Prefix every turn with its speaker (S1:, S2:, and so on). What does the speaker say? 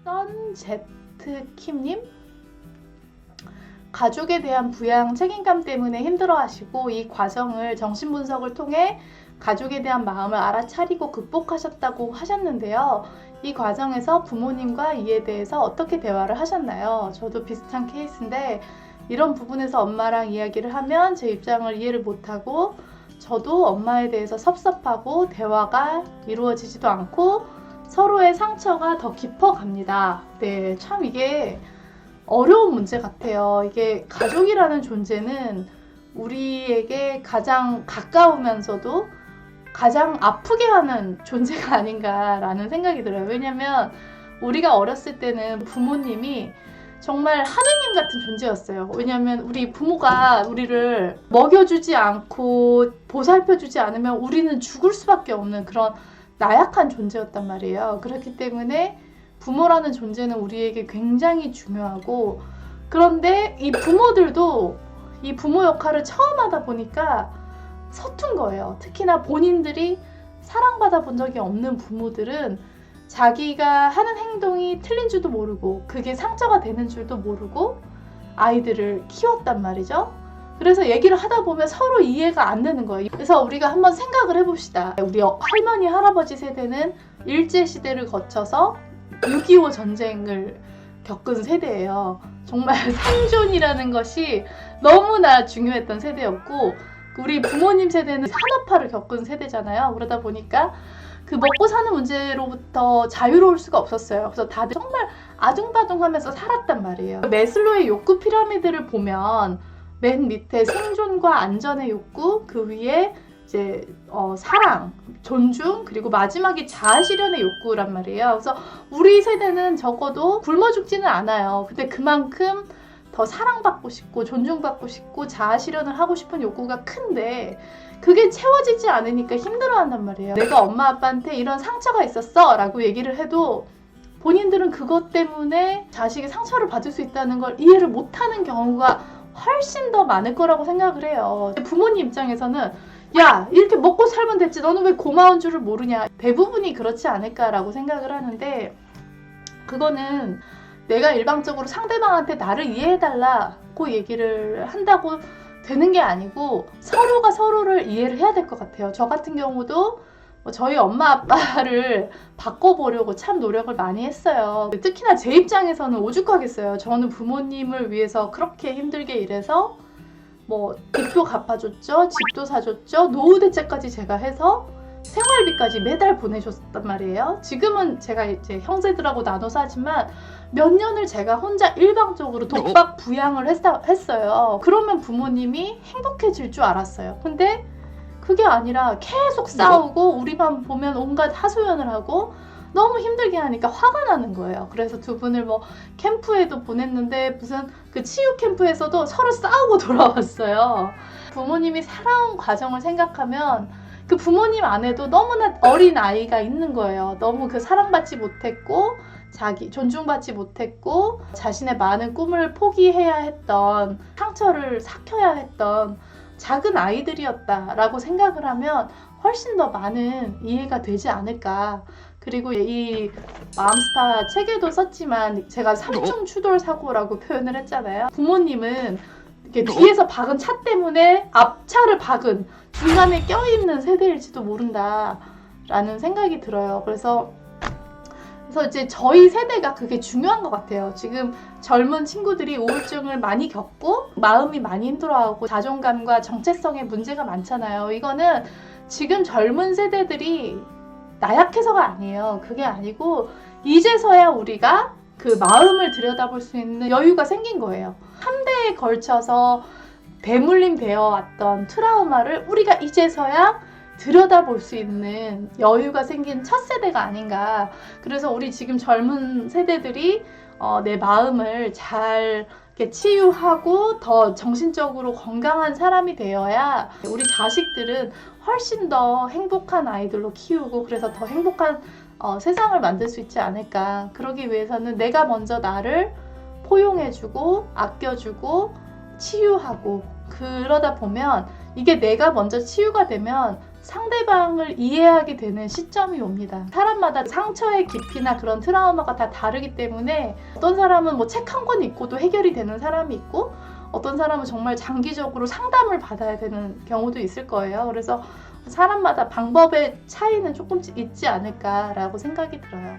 S1: 썬제트킴님, 가족에 대한 부양 책임감 때문에 힘들어하시고 이 과정을 정신분석을 통해 가족에 대한 마음을 알아차리고 극복하셨다고 하셨는데요. 이 과정에서 부모님과 이에 대해서 어떻게 대화를 하셨나요? 저도 비슷한 케이스인데 이런 부분에서 엄마랑 이야기를 하면 제 입장을 이해를 못하고 저도 엄마에 대해서 섭섭하고 대화가 이루어지지도 않고 서로의 상처가 더 깊어갑니다. 네, 참 이게 어려운 문제 같아요. 이게 가족이라는 존재는 우리에게 가장 가까우면서도 가장 아프게 하는 존재가 아닌가라는 생각이 들어요. 왜냐면 우리가 어렸을 때는 부모님이 정말 하느님 같은 존재였어요. 왜냐면 우리 부모가 우리를 먹여주지 않고 보살펴주지 않으면 우리는 죽을 수밖에 없는 그런 나약한 존재였단 말이에요. 그렇기 때문에 부모라는 존재는 우리에게 굉장히 중요하고, 그런데 이 부모들도 이 부모 역할을 처음 하다 보니까 서툰 거예요. 특히나 본인들이 사랑받아 본 적이 없는 부모들은 자기가 하는 행동이 틀린 줄도 모르고 그게 상처가 되는 줄도 모르고 아이들을 키웠단 말이죠. 그래서 얘기를 하다 보면 서로 이해가 안 되는 거예요. 그래서 우리가 한번 생각을 해봅시다. 우리 할머니, 할아버지 세대는 일제시대를 거쳐서 6.25 전쟁을 겪은 세대예요. 정말 생존이라는 것이 너무나 중요했던 세대였고, 우리 부모님 세대는 산업화를 겪은 세대잖아요. 그러다 보니까 그 먹고 사는 문제로부터 자유로울 수가 없었어요. 그래서 다들 정말 아둥바둥하면서 살았단 말이에요. 매슬로의 욕구 피라미드를 보면 맨 밑에 생존과 안전의 욕구, 그 위에 이제 사랑, 존중, 그리고 마지막이 자아실현의 욕구란 말이에요. 그래서 우리 세대는 적어도 굶어 죽지는 않아요. 근데 그만큼 더 사랑받고 싶고 존중받고 싶고 자아실현을 하고 싶은 욕구가 큰데 그게 채워지지 않으니까 힘들어한단 말이에요. 내가 엄마 아빠한테 이런 상처가 있었어 라고 얘기를 해도 본인들은 그것 때문에 자식이 상처를 받을 수 있다는 걸 이해를 못하는 경우가 훨씬 더 많을 거라고 생각을 해요. 부모님 입장에서는 야, 이렇게 먹고 살면 됐지, 너는 왜 고마운 줄을 모르냐, 대부분이 그렇지 않을까라고 생각을 하는데, 그거는 내가 일방적으로 상대방한테 나를 이해해달라고 얘기를 한다고 되는 게 아니고 서로가 서로를 이해를 해야 될 것 같아요. 저 같은 경우도 저희 엄마 아빠를 바꿔보려고 참 노력을 많이 했어요. 특히나 제 입장에서는 오죽하겠어요. 저는 부모님을 위해서 그렇게 힘들게 일해서 뭐 빚도 갚아줬죠, 집도 사줬죠, 노후 대책까지 제가 해서 생활비까지 매달 보내줬단 말이에요. 지금은 제가 이제 형제들하고 나눠서 하지만 몇 년을 제가 혼자 일방적으로 독박 부양을 했어요. 그러면 부모님이 행복해질 줄 알았어요. 근데 그게 아니라 계속 싸우고 우리만 보면 온갖 하소연을 하고 너무 힘들게 하니까 화가 나는 거예요. 그래서 두 분을 뭐 캠프에도 보냈는데 무슨 그 치유 캠프에서도 서로 싸우고 돌아왔어요. 부모님이 살아온 과정을 생각하면 그 부모님 안에도 너무나 어린 아이가 있는 거예요. 너무 그 사랑받지 못했고 자기 존중받지 못했고 자신의 많은 꿈을 포기해야 했던, 상처를 삭혀야 했던 작은 아이들이었다라고 생각을 하면 훨씬 더 많은 이해가 되지 않을까. 그리고 이 마음스파 책에도 썼지만 제가 삼중 추돌 사고라고 표현을 했잖아요. 부모님은 이렇게 뒤에서 박은 차 때문에 앞차를 박은 중간에 껴있는 세대일지도 모른다라는 생각이 들어요. 그래서 이제 저희 세대가 그게 중요한 것 같아요. 지금 젊은 친구들이 우울증을 많이 겪고 마음이 많이 힘들어하고 자존감과 정체성에 문제가 많잖아요. 이거는 지금 젊은 세대들이 나약해서가 아니에요. 그게 아니고 이제서야 우리가 그 마음을 들여다볼 수 있는 여유가 생긴 거예요. 3대에 걸쳐서 대물림되어 왔던 트라우마를 우리가 이제서야 들여다볼 수 있는 여유가 생긴 첫 세대가 아닌가. 그래서 우리 지금 젊은 세대들이 내 마음을 잘 이렇게 치유하고 더 정신적으로 건강한 사람이 되어야 우리 자식들은 훨씬 더 행복한 아이들로 키우고 그래서 더 행복한 세상을 만들 수 있지 않을까. 그러기 위해서는 내가 먼저 나를 포용해주고 아껴주고 치유하고, 그러다 보면 이게 내가 먼저 치유가 되면 상대방을 이해하게 되는 시점이 옵니다. 사람마다 상처의 깊이나 그런 트라우마가 다 다르기 때문에 어떤 사람은 뭐 책 한 권 읽고도 해결이 되는 사람이 있고 어떤 사람은 정말 장기적으로 상담을 받아야 되는 경우도 있을 거예요. 그래서 사람마다 방법의 차이는 조금씩 있지 않을까라고 생각이 들어요.